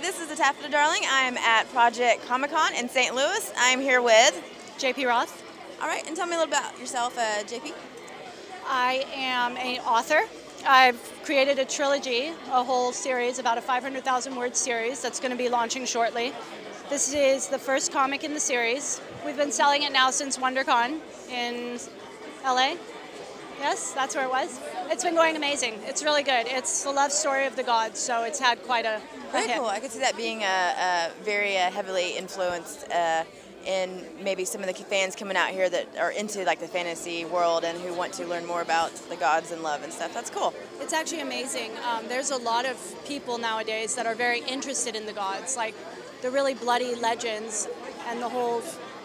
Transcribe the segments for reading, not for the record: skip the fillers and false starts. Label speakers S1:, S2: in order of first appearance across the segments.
S1: this is the Taffeta Darling. I'm at Project Comic-Con in St. Louis. I'm here with
S2: JP Roth.
S1: All right, and tell me a little about yourself, JP.
S2: I am an author. I've created a trilogy, a whole series, about a 500,000 word series that's going to be launching shortly. This is the first comic in the series. We've been selling it now since WonderCon in LA. Yes, that's where it was. It's been going amazing. It's really good. It's the love story of the gods, so it's had quite a
S1: Very
S2: hit.
S1: cool. I could see that being very heavily influenced in maybe some of the fans coming out here that are into like the fantasy world and who want to learn more about the gods and love and stuff. That's cool.
S2: It's actually amazing. There's a lot of people nowadays that are very interested in the gods, like the really bloody legends and the whole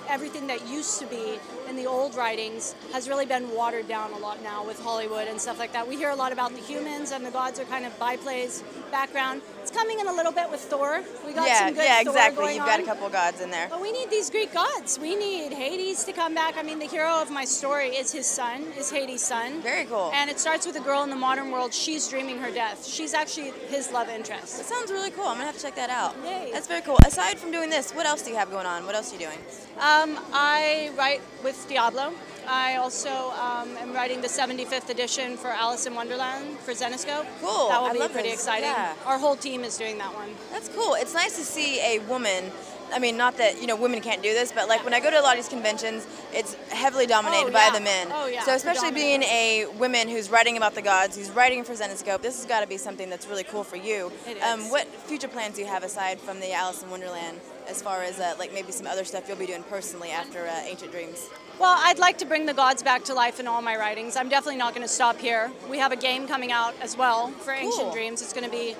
S2: everything that used to be in the old writings has really been watered down a lot now with Hollywood and stuff like that. We hear a lot about the humans, and the gods are kind of byplays, background. It's coming in a little bit with Thor. We got some good Thor
S1: exactly.
S2: going
S1: You've got a
S2: on.
S1: couple gods in there.
S2: But we need these Greek gods. We need Hades to come back. I mean, the hero of my story is his son, is Hades' son.
S1: Very cool.
S2: And it starts with a girl in the modern world. She's dreaming her death. She's actually his love interest.
S1: That sounds really cool. I'm going to have to check that out.
S2: Yay.
S1: That's very cool. Aside from doing this, what else do you have going on? What else are you doing?
S2: I write with Diablo. I also am writing the 75th edition for Alice in Wonderland for Zenescope.
S1: Cool.
S2: That will
S1: I
S2: be
S1: love
S2: pretty
S1: this.
S2: exciting.
S1: Yeah.
S2: Our whole team is doing that one.
S1: That's cool. It's nice to see a woman. I mean, not that, women can't do this, but like when I go to a lot of these conventions, it's heavily dominated by the men.
S2: Oh, yeah.
S1: So especially being a woman who's writing about the gods, who's writing for Zenescope, this has got to be something that's really cool for you.
S2: It is.
S1: What future plans do you have aside from the Alice in Wonderland, as far as like maybe some other stuff you'll be doing personally after Ancient Dreams?
S2: Well, I'd like to bring the gods back to life in all my writings. I'm definitely not going to stop here. We have a game coming out as well for Ancient Dreams. It's going to be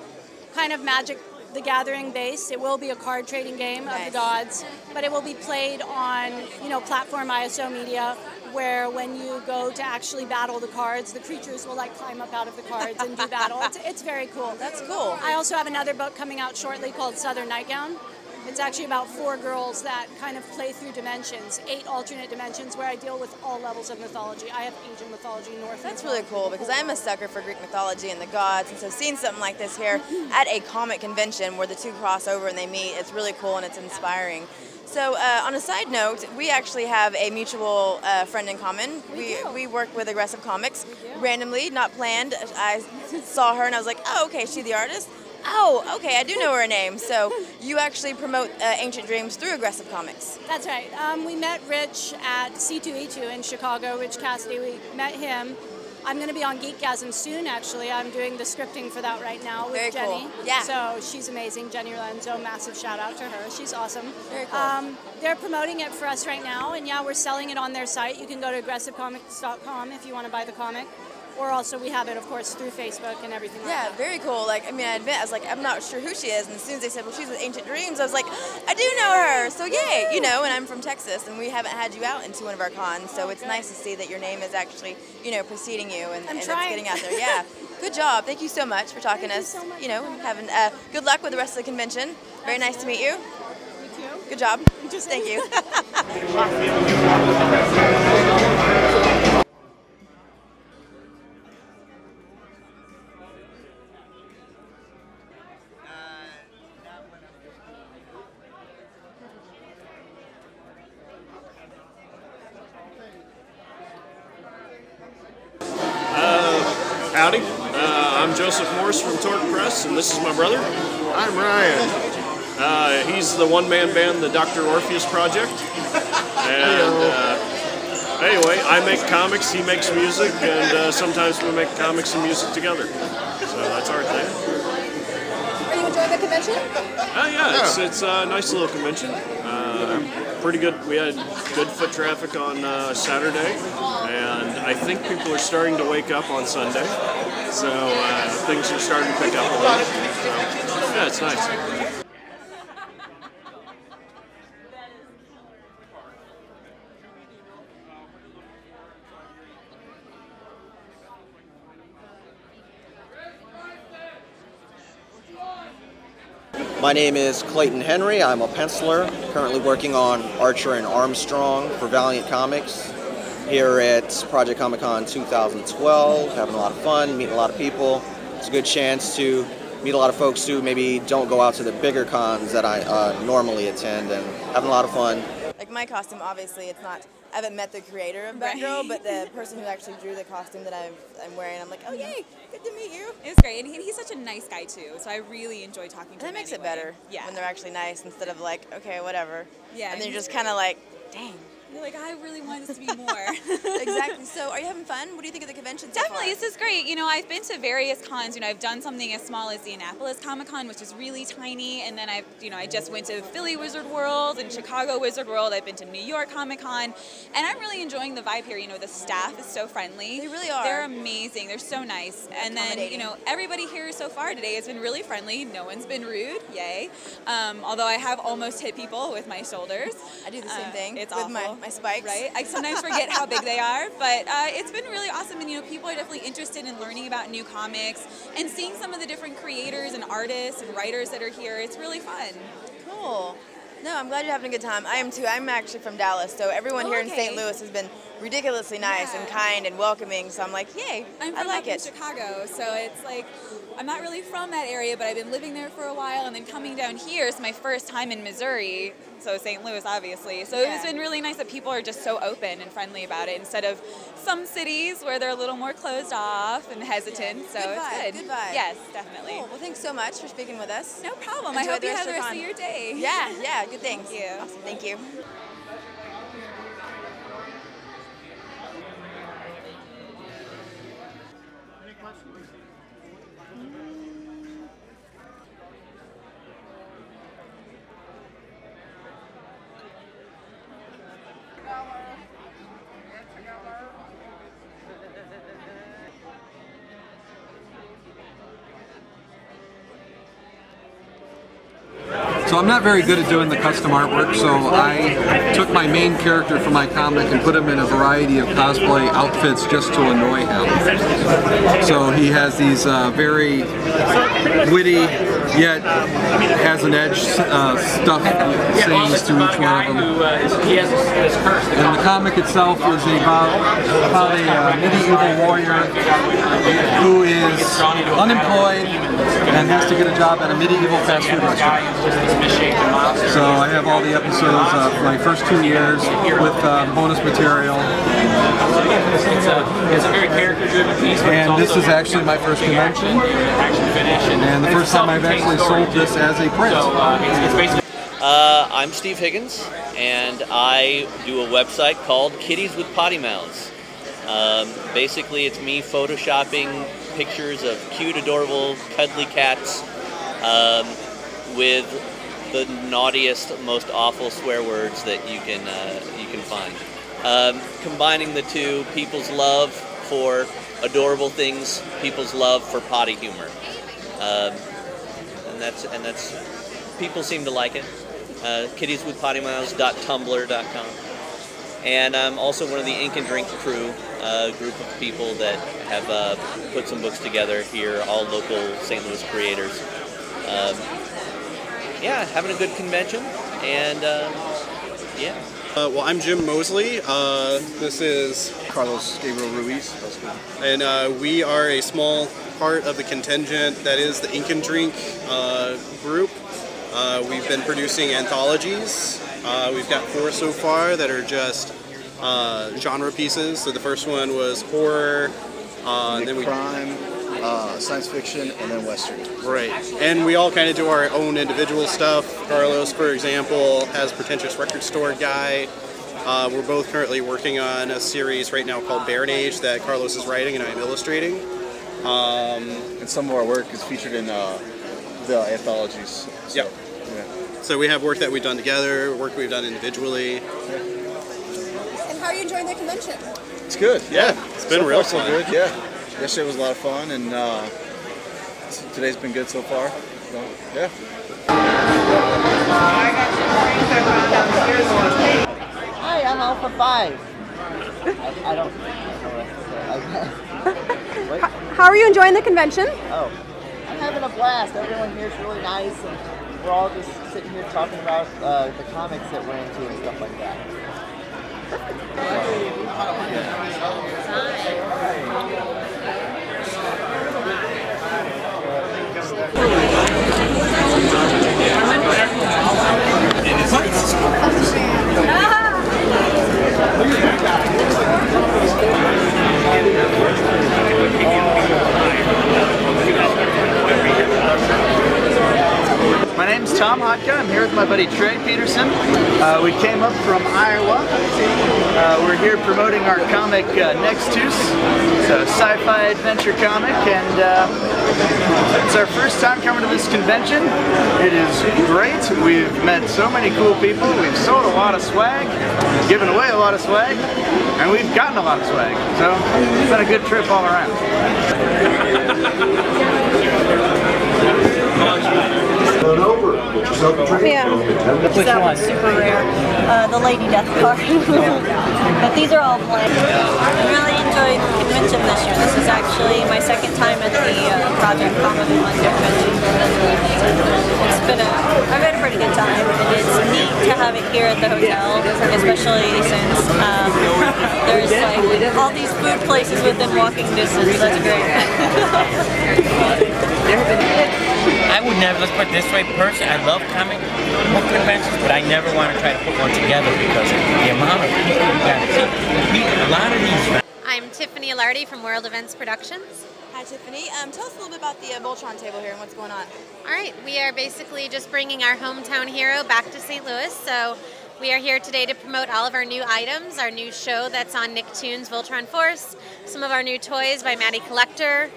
S2: kind of Magic the Gathering based. It will be a card trading game of the gods, but it will be played on, platform ISO media, where when you go to actually battle the cards, the creatures will like climb up out of the cards and do battle. It's very cool.
S1: That's cool.
S2: I also have another book coming out shortly called Southern Nightgown. It's actually about 4 girls that kind of play through dimensions, 8 alternate dimensions, where I deal with all levels of mythology. I have Asian mythology, North
S1: That's
S2: mythology.
S1: really cool, because I'm a sucker for Greek mythology and the gods, and so seeing something like this here at a comic convention where the two cross over and they meet, it's really cool and it's inspiring. So on a side note, we actually have a mutual friend in common. We work with Aggressive Comics. Randomly, not planned, I saw her and I was like, oh, okay, is she the artist? Oh, okay, I do know her name. So you actually promote Ancient Dreams through Aggressive Comics.
S2: That's right. We met Rich at C2E2 in Chicago, Rich Cassidy. We met him. I'm going to be on Geekgasm soon, actually. I'm doing the scripting for that right now with Jenny.
S1: Cool. Yeah.
S2: So she's amazing. Jenny Lorenzo, massive shout out to her. She's awesome.
S1: Very cool.
S2: They're promoting it for us right now, and yeah, we're selling it on their site. You can go to aggressivecomics.com if you want to buy the comic. Or also we have it, of course, through Facebook and everything like that.
S1: Yeah, very cool. Like, I mean, I admit, I was like, I'm not sure who she is. And as soon as they said, well, she's with Ancient Dreams, I was like, I do know her. So yay, and I'm from Texas, and we haven't had you out into one of our cons. So it's nice to see that your name is actually, preceding you and it's getting out there. Yeah. Good job. Thank you so much for talking to us.
S2: So much.
S1: Having good luck with the rest of the convention. Very nice to meet you.
S2: You too.
S1: Good job. Thank you.
S3: Howdy, I'm Joseph Morris from Torque Press, and this is my brother.
S4: I'm Ryan.
S3: He's the one-man band, the Dr. Orpheus Project. And anyway, I make comics, he makes music, and sometimes we make comics and music together. So that's our thing.
S1: Are you enjoying the convention?
S3: Yeah, it's a nice little convention. Pretty good. We had good foot traffic on Saturday, and I think people are starting to wake up on Sunday. So things are starting to pick up a little. So, yeah, it's nice.
S5: My name is Clayton Henry. I'm a penciler, currently working on Archer and Armstrong for Valiant Comics here at Project Comic-Con 2012. Having a lot of fun, meeting a lot of people. It's a good chance to meet a lot of folks who maybe don't go out to the bigger cons that I normally attend, and having a lot of fun.
S1: Like my costume, obviously, it's not. I haven't met the creator of Batgirl, but the person who actually drew the costume that I'm wearing, I'm like, oh yay, good to meet you.
S6: It was great, and he's such a nice guy too. So I really enjoy talking to him.
S1: And that makes
S6: anyway.
S1: it better.
S6: Yeah.
S1: When they're actually nice instead of like, okay, whatever.
S6: Yeah.
S1: And then you're just kind of like, dang.
S6: You're like, I really want this to be more.
S1: Exactly. So are you having fun? What do you think of the convention so
S6: Definitely,
S1: far?
S6: this is great. You know, I've been to various cons. You know, I've done something as small as the Annapolis Comic-Con, which is really tiny, and then I just went to Philly Wizard World and Chicago Wizard World. I've been to New York Comic-Con, and I'm really enjoying the vibe here. You know, the staff is so friendly.
S1: They really are.
S6: They're amazing. They're so nice. And then, you know, everybody here so far today has been really friendly. No one's been rude. Yay. Although I have almost hit people with my shoulders.
S1: I do the same thing.
S6: It's
S1: with
S6: awful.
S1: my spikes.
S6: Right? I sometimes forget how big they are, but it's been really awesome, and you know, people are definitely interested in learning about new comics and seeing some of the different creators and artists and writers that are here. It's really fun.
S1: Cool. No, I'm glad you're having a good time. I am too. I'm actually from Dallas, so everyone here in St. Louis has been ridiculously nice and kind and welcoming, so I'm like, yay, I like it.
S6: I'm from Chicago, so it's like, I'm not really from that area, but I've been living there for a while, and then coming down here is my first time in Missouri, so St. Louis, obviously. So it's been really nice that people are just so open and friendly about it, instead of some cities where they're a little more closed off and hesitant, so
S1: Good
S6: it's
S1: vibe,
S6: good.
S1: Good vibe.
S6: Yes, definitely.
S1: Cool. Well, thanks so much for speaking with us.
S6: No problem.
S1: Enjoy
S6: I hope
S1: the
S6: you
S1: rest
S6: have the
S1: of
S6: rest
S1: your
S6: of your day.
S1: Yeah, good things.
S6: Thank you.
S1: Awesome, thank you.
S7: So I'm not very good at doing the custom artwork, so I took my main character from my comic and put him in a variety of cosplay outfits just to annoy him. So he has these very witty, yet has an edge stuff sayings to each one of them. And the comic itself is about a medieval warrior who is unemployed and has to get a job at a medieval fast food restaurant. So I have all the episodes of my first 2 years with bonus material.
S8: It's a very character-driven piece.
S7: And this is actually my first convention. And the first time I've actually sold this as a print.
S9: I'm Steve Higgins, and I do a website called Kitties with Potty Mouths. Basically, it's me photoshopping pictures of cute, adorable, cuddly cats with the naughtiest, most awful swear words that you can find. Combining the two, people's love for adorable things, people's love for potty humor, and that's people seem to like it. kittieswithpottymouths.tumblr.com. And I'm also one of the Ink and Drink crew, a group of people that have put some books together here, all local St. Louis creators. Yeah, having a good convention, and yeah.
S10: Well, I'm Jim Mosley. This is
S11: Carlos Gabriel Ruiz.
S10: And we are a small part of the contingent that is the Ink and Drink group. We've been producing anthologies. We've got 4 so far that are just genre pieces. So the first one was horror,
S11: and then crime, science fiction, and then Western.
S10: Right. And we all kind of do our own individual stuff. Carlos, for example, has Pretentious Record Store Guy. We're both currently working on a series right now called Baron Age that Carlos is writing and I'm illustrating.
S11: And some of our work is featured in the anthologies. So,
S10: yeah. So we have work that we've done together, work we've done individually.
S12: And how are you enjoying the convention?
S11: It's good.
S10: Yeah, it's been real
S11: fun. So good. Yeah. Yesterday was a lot of fun, and today's been good so far. So, yeah.
S13: Hi, I'm Alpha 5. I don't know.
S12: How are you enjoying the convention?
S13: Oh, I'm having a blast. Everyone here is really nice, and we're all just sitting here talking about the comics that we're into and stuff like that.
S14: Tom Hotka. I'm here with my buddy Trey Peterson. We came up from Iowa. We're here promoting our comic Next Tooth. It's a sci-fi adventure comic, and it's our first time coming to this convention. It is great. We've met so many cool people. We've sold a lot of swag, given away a lot of swag, and we've gotten a lot of swag. So it's been a good trip all around.
S15: Yeah, that one's super rare. The Lady Death card. But these are all blank. I really enjoyed the convention this year. This is actually my second time at the Project Comic Con convention. I've had a pretty good time. It's neat to have it here at the hotel, especially since there's like all these food places within walking distance. That's great.
S16: I would never, let's put it this way, personally, I love comic book conventions, but I never want to try to put one together because of the amount of people you got to see. A lot of these.
S17: I'm Tiffany Alardi from World Events Productions.
S1: Hi Tiffany, tell us a little bit about the Voltron table here and what's going on.
S17: All right, we are basically just bringing our hometown hero back to St. Louis. So we are here today to promote all of our new items, our new show that's on Nicktoons Voltron Force, some of our new toys by Maddie Collector.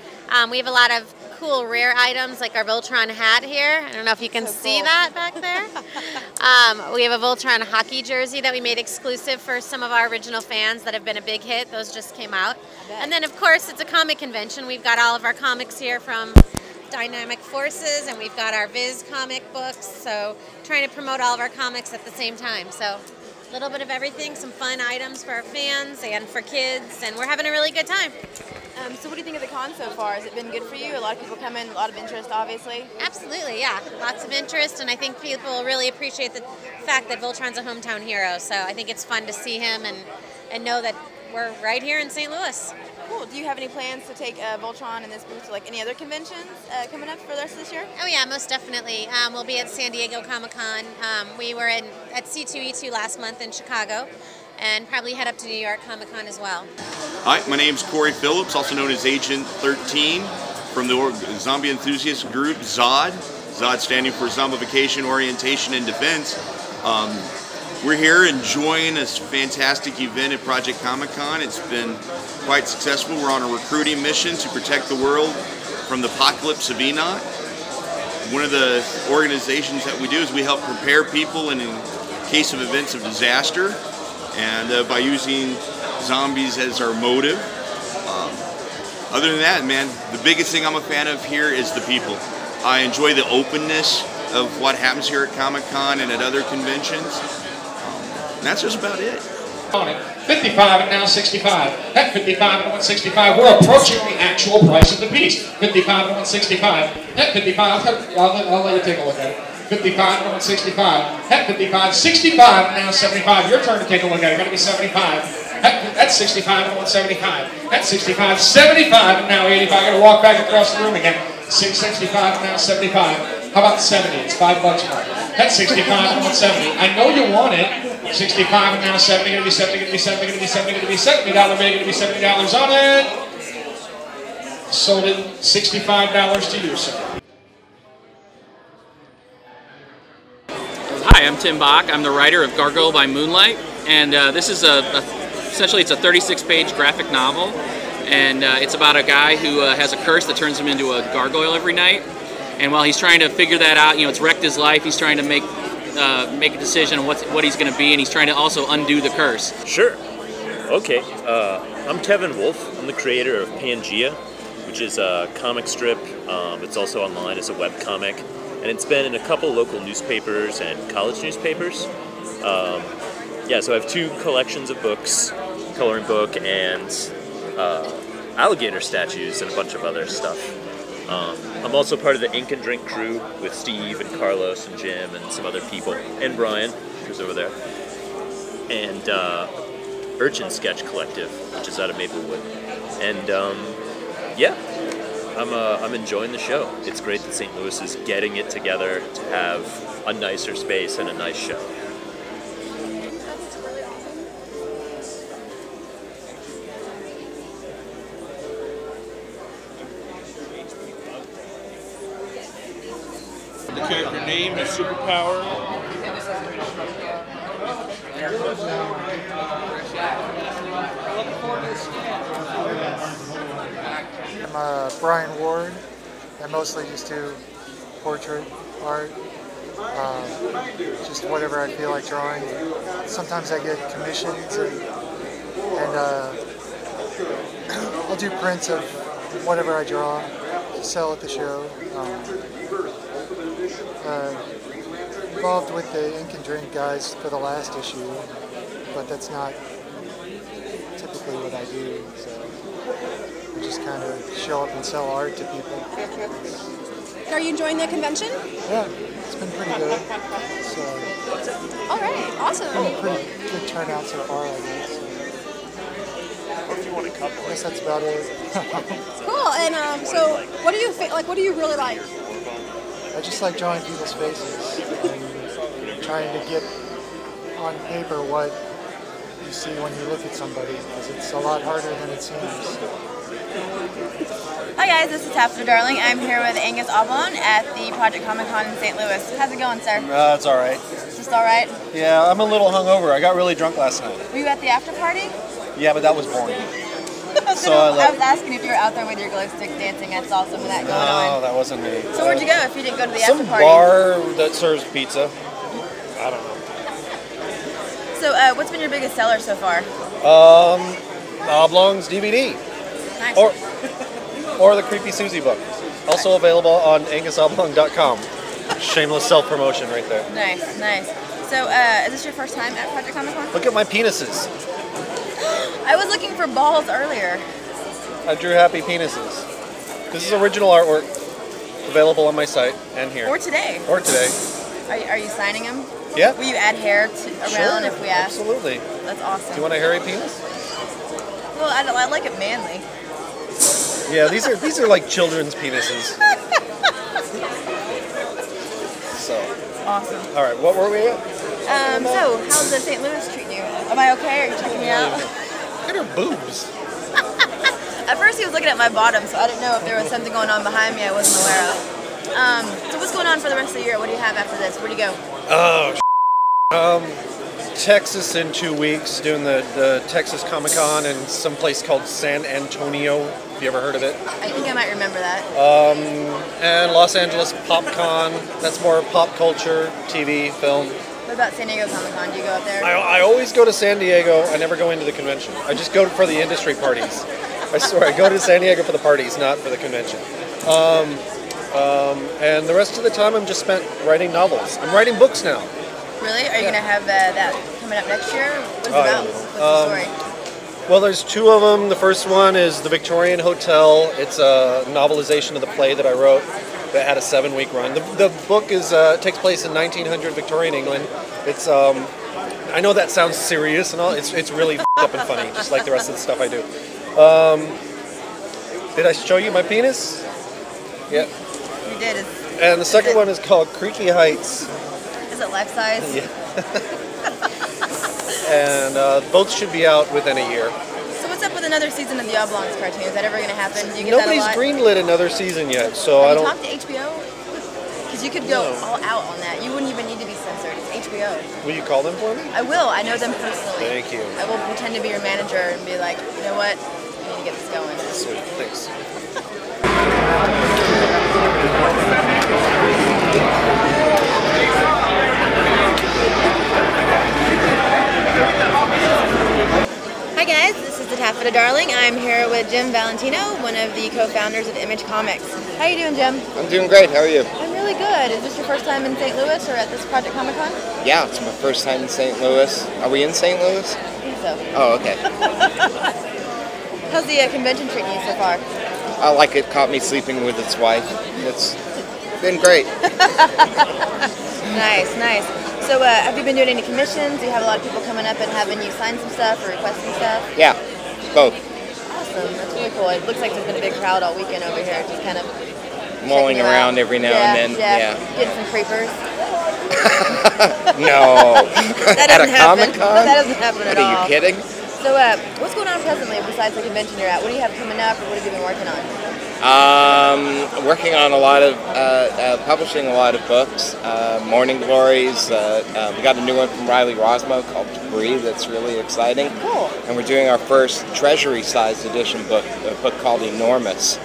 S17: We have a lot of cool rare items like our Voltron hat here. I don't know if you can see that back there. We have a Voltron hockey jersey that we made exclusive for some of our original fans that have been a big hit. Those just came out. And then of course it's a comic convention. We've got all of our comics here from Dynamic Forces, and we've got our Viz comic books. So trying to promote all of our comics at the same time. So a little bit of everything, some fun items for our fans and for kids, and we're having a really good time.
S1: So what do you think of the con so far? Has it been good for you? A lot of people come in, a lot of interest, obviously.
S17: Absolutely, yeah. Lots of interest, and I think people really appreciate the fact that Voltron's a hometown hero. So I think it's fun to see him and know that we're right here in St. Louis.
S1: Cool. Do you have any plans to take Voltron and this booth to like any other conventions coming up for the rest of this year?
S17: Oh yeah, most definitely. We'll be at San Diego Comic-Con. We were at C2E2 last month in Chicago, and probably head up to New York Comic-Con as well.
S18: Hi, my name's Corey Phillips, also known as Agent 13 from the zombie enthusiast group ZOD. ZOD standing for Zombification, Orientation, and Defense. We're here enjoying this fantastic event at Project Comic-Con. It's been quite successful. We're on a recruiting mission to protect the world from the apocalypse of Enoch. One of the organizations that we do is we help prepare people in case of events of disaster, and by using zombies as our motive. Other than that, man, the biggest thing I'm a fan of here is the people. I enjoy the openness of what happens here at Comic-Con and at other conventions. And that's just about it.
S19: 55 and now 65. At 55 and 165, we're approaching the actual price of the piece. 55 and 165. At 55, I'll let you take a look at it. 55 and 165. At 55, 65 and now 75. Your turn to take a look at it. Got to be 75. That's 65 and 175. That's 65, 75 and now 85. Got to walk back across the room again. 665 and now 75. How about 70? It's $5 more. That's 65 and 170. I know you want it. 65 and now 70, gonna be 70, gonna be 70, gonna be 70, gonna be $70, gonna be $70 on it. Sold it $65 to you, sir.
S8: Hi, I'm Tim Bach. I'm the writer of Gargoyle by Moonlight, and this is essentially it's a 36-page graphic novel, and it's about a guy who has a curse that turns him into a gargoyle every night. And while he's trying to figure that out, you know, it's wrecked his life. He's trying to make a decision on what he's going to be, and he's trying to also undo the curse.
S20: Sure. Okay. I'm Kevin Wolf. I'm the creator of Pangea, which is a comic strip. It's also online as a webcomic, and it's been in a couple local newspapers and college newspapers. Yeah, so I have 2 collections of books, coloring book and alligator statues and a bunch of other stuff. I'm also part of the Ink and Drink crew with Steve and Carlos and Jim and some other people, and Brian, who's over there, and Urchin Sketch Collective, which is out of Maplewood. And yeah, I'm enjoying the show. It's great that St. Louis is getting it together to have a nicer space and a nice show.
S4: The character name, his superpower.
S2: I'm Brian Ward. I mostly just do portrait art, just whatever I feel like drawing. Sometimes I get commissions and I'll do prints of whatever I draw to sell at the show. Involved with the Ink and Drink guys for the last issue, but that's not typically what I do, so I just kind of show up and sell art to people.
S12: Are you enjoying the convention?
S2: Yeah, it's been pretty good. So,
S12: all right, awesome.
S2: Pretty good turnout so far, I guess. I guess that's about it.
S12: Cool. And so, what do you like? What do you really like?
S2: I just like drawing people's faces and trying to get on paper what you see when you look at somebody, because it's a lot harder than it seems.
S1: Hi guys, this is Tapster Darling. I'm here with Angus Oblong at the Project Comic Con in St. Louis. How's it going, sir?
S21: It's all right.
S1: Just all right?
S21: Yeah, I'm a little hungover. I got really drunk last night.
S1: Were you at the after party?
S21: Yeah, but that was boring.
S1: So I was asking if you were out there with your glow stick dancing. I saw some of that going on.
S21: No, that wasn't me.
S1: So where'd you go if you didn't go to the
S21: Some
S1: after party?
S21: bar that serves pizza. I don't know.
S1: So what's been your biggest seller so far?
S21: Oblong's DVD.
S1: Nice.
S21: Or the Creepy Susie book. Also available on angusoblong.com. Shameless self-promotion right there.
S1: Nice, nice. So is this your first time at Project Comic Con?
S21: Look at my penises.
S1: I was looking for balls earlier.
S21: I drew happy penises. This is original artwork available on my site and here.
S1: Or today.
S21: Or today.
S1: Are you signing them?
S21: Yeah.
S1: Will you add hair around if we ask?
S21: Absolutely.
S1: That's awesome.
S21: Do you want a hairy penis?
S1: Well, I like it manly.
S21: Yeah, these are like children's penises. So.
S1: Awesome.
S21: All right, what were we at?
S1: So how's the St. Louis treating you? Am I okay? Are you checking me out?
S21: Look at her boobs.
S1: At first he was looking at my bottom, so I didn't know if there was something going on behind me I wasn't aware of. So what's going on for the rest of the year? What do you have after this? Where do you go?
S21: Oh, Texas in 2 weeks, doing the Texas Comic Con in some place called San Antonio. Have you ever heard of it?
S1: I think I might remember that.
S21: And Los Angeles PopCon. That's more pop culture, TV, film.
S1: What about San Diego Comic Con? Do you go up there?
S21: I always go to San Diego. I never go into the convention. I just go for the industry parties. I swear, I go to San Diego for the parties, not for the convention. And the rest of the time I'm just spent writing novels. I'm writing books now.
S1: Really? Are you going to have that coming up next year? What is it about? What's the story?
S21: Well, there's two of them. The first one is The Victorian Hotel. It's a novelization of the play that I wrote that had a 7-week run. The book takes place in 1900 Victorian England. It's I know that sounds serious and all. It's really up and funny, just like the rest of the stuff I do. Did I show you my penis? Yeah.
S1: You did.
S21: And the second one is called Creaky Heights.
S1: Is it life size?
S21: Yeah. And both should be out within a year.
S1: So what's up with another season of the Oblongs cartoon? Is that ever going to happen? Do you get
S21: Nobody's
S1: that a lot?
S21: greenlit another season yet, so
S1: Have
S21: I don't.
S1: you talked to HBO? Because you could go all out on that. You wouldn't even need to be censored. It's HBO.
S21: Will you call them for me?
S1: I will. I know them personally.
S21: Thank you.
S1: I will pretend to be your manager and be like, you know what? We need to get this going.
S21: Sweet. Thanks.
S1: Hi guys, this is the Taffeta Darling. I'm here with Jim Valentino, one of the co-founders of Image Comics. How you doing, Jim?
S22: I'm doing great. How are you?
S1: I'm really good. Is this your first time in St. Louis or at this Project Comic Con?
S22: Yeah, it's my first time in St. Louis. Are we in St. Louis?
S1: I think so.
S22: Oh, okay.
S1: How's the convention treating you so far?
S22: I like it. Caught me sleeping with its wife. It's been great.
S1: Nice, nice. So have you been doing any commissions? Do you have a lot of people coming up and having you sign some stuff or requesting stuff?
S22: Yeah, both.
S1: Awesome. That's really cool. It looks like there's been a big crowd all weekend over here, just kind of
S22: Mulling around every now and then.
S1: Yeah. Getting some creepers.
S22: No.
S1: That
S22: At a
S1: doesn't happen.
S22: Comic-Con?
S1: That doesn't happen at all.
S22: Are you kidding?
S1: So what's going on presently besides the convention you're at? What do you have coming up or what have you been working on?
S22: Working on a lot of, publishing a lot of books, Morning Glories. We got a new one from Riley Rosmo called Debris that's really exciting.
S1: Cool.
S22: And we're doing our first treasury-sized edition book, a book called Enormous,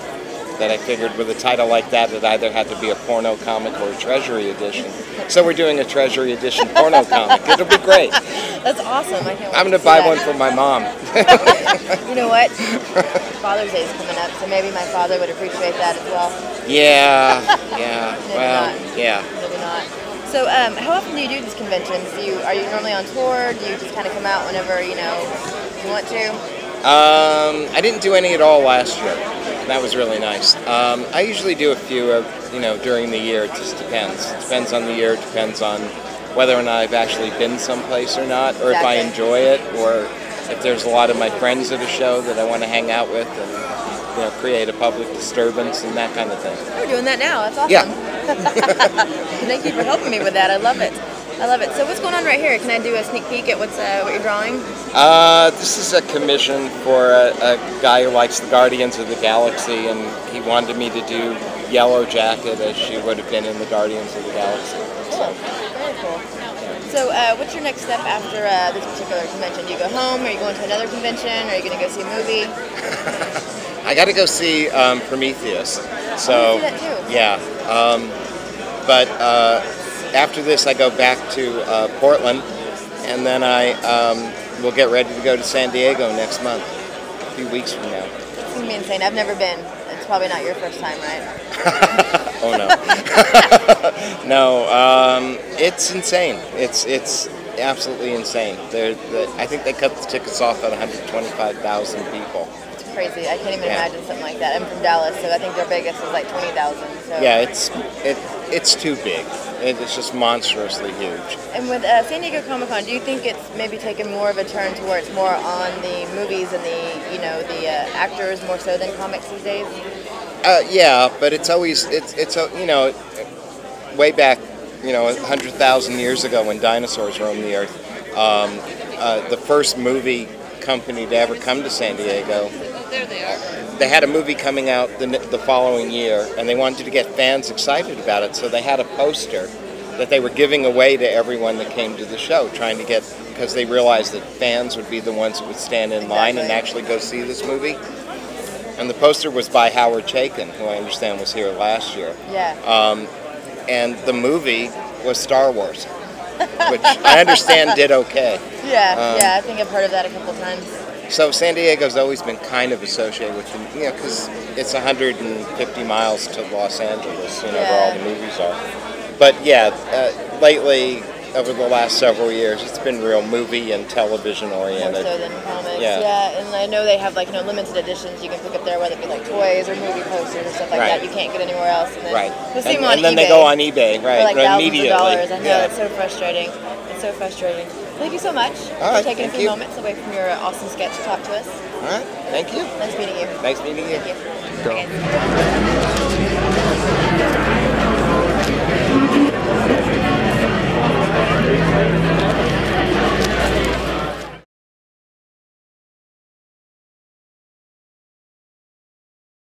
S22: that I figured with a title like that, it either had to be a porno comic or a treasury edition. So we're doing a treasury edition porno comic. It'll be great.
S1: That's awesome. I can't wait
S22: I'm going to
S1: see
S22: buy
S1: that.
S22: one for my mom.
S1: You know what? Father's Day is coming up, so maybe my father would appreciate that as well.
S22: Yeah,
S1: Maybe
S22: well,
S1: not.
S22: yeah.
S1: Maybe not. So, how often do you do these conventions? Are you normally on tour? Do you just kind of come out whenever you want to?
S22: I didn't do any at all last year. That was really nice. I usually do a few, during the year. It just depends. It depends on the year. It depends on whether or not I've actually been someplace or not, or if I enjoy it, or if there's a lot of my friends at a show that I want to hang out with and create a public disturbance and that kind of thing.
S1: We're doing that now. That's awesome.
S22: Yeah.
S1: Thank you for helping me with that. I love it. I love it. So what's going on right here? Can I do a sneak peek at what you're drawing?
S22: This is a commission for a guy who likes the Guardians of the Galaxy, and he wanted me to do Yellow Jacket as she would have been in the Guardians of the Galaxy.
S1: Cool. Very cool. So what's your next step after this particular convention? Do you go home? Are you going to another convention? Are you going to go see a movie?
S22: I got to go see Prometheus. So
S1: I want to see that too.
S22: yeah, but after this I go back to Portland, and then I will get ready to go to San Diego next month, a few weeks from now.
S1: It's going to be insane. I've never been. It's probably not your first time, right?
S22: Oh no. No, it's insane. It's absolutely insane. I think they cut the tickets off at 125,000 people.
S1: It's crazy. I can't even imagine something like that. I'm from Dallas, so I think their biggest is like 20,000. So.
S22: Yeah, it's too big. It's just monstrously huge.
S1: And with San Diego Comic-Con, do you think it's maybe taken more of a turn to where it's more on the movies and the actors more so than comics these days?
S22: Yeah, but it's always way back 100,000 years ago when dinosaurs roamed the earth. The first movie company to ever come to San Diego.
S1: There they are.
S22: They had a movie coming out the following year, and they wanted to get fans excited about it, so they had a poster that they were giving away to everyone that came to the show, trying to get, because they realized that fans would be the ones that would stand in line and actually go see this movie. And the poster was by Howard Chaykin, who I understand was here last year.
S1: Yeah.
S22: And the movie was Star Wars, which I understand did okay.
S1: Yeah, I think I've heard of that a couple times.
S22: So San Diego's always been kind of associated with, because it's 150 miles to Los Angeles, where all the movies are. But yeah, lately, over the last several years, it's been real movie and television oriented.
S1: More so than comics.
S22: Yeah.
S1: And I know they have limited editions you can pick up there, whether it be like toys or movie posters or stuff like that. You can't get anywhere else. And then
S22: Right.
S1: You'll see them on
S22: and then
S1: eBay
S22: they go on eBay, right?
S1: For like thousands
S22: immediately.
S1: of dollars. I know,
S22: Yeah.
S1: it's so frustrating. It's so frustrating. Thank you so much
S22: All
S1: for taking a
S22: right,
S1: few
S22: thank you.
S1: moments away from your awesome sketch to talk to us.
S22: All right, thank you.
S1: Nice meeting you.
S22: Nice meeting you.
S1: Thank you. Okay.